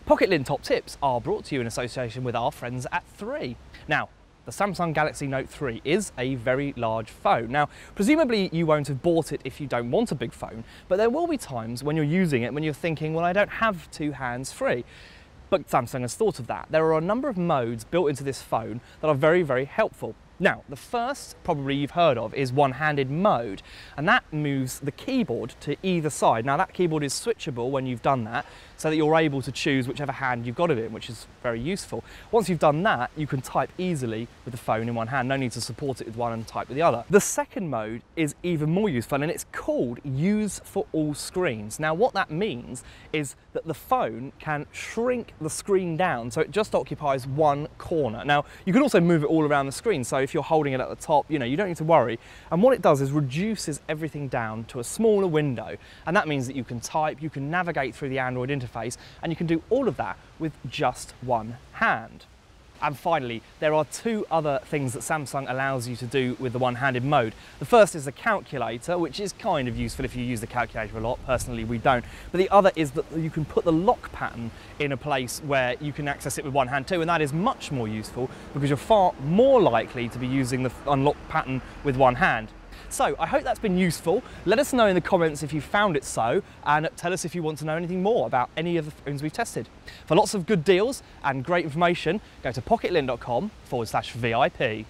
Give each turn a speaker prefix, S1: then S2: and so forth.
S1: Pocket-lint top tips are brought to you in association with our friends at 3. Now, the Samsung Galaxy Note 3 is a very large phone. Now, presumably you won't have bought it if you don't want a big phone, but there will be times when you're using it when you're thinking, well, I don't have two hands free. But Samsung has thought of that. There are a number of modes built into this phone that are very, very helpful. Now, the first, probably you've heard of, is one-handed mode, and that moves the keyboard to either side. Now, that keyboard is switchable when you've done that, so that you're able to choose whichever hand you've got it in, which is very useful. Once you've done that, you can type easily with the phone in one hand. No need to support it with one and type with the other. The second mode is even more useful, and it's called Use for All Screens. Now, what that means is that the phone can shrink the screen down, so it just occupies one corner. Now, you can also move it all around the screen, so if you're holding it at the top, you don't need to worry. And what it does is reduces everything down to a smaller window, and that means that you can type, you can navigate through the Android interface, and you can do all of that with just one hand. And finally, there are two other things that Samsung allows you to do with the one-handed mode. The first is the calculator, which is kind of useful if you use the calculator a lot. Personally, we don't. But the other is that you can put the lock pattern in a place where you can access it with one hand too, and that is much more useful because you're far more likely to be using the unlock pattern with one hand. So I hope that's been useful. Let us know in the comments if you found it so, and tell us if you want to know anything more about any of the phones we've tested. For lots of good deals and great information, go to pocketlint.com/VIP.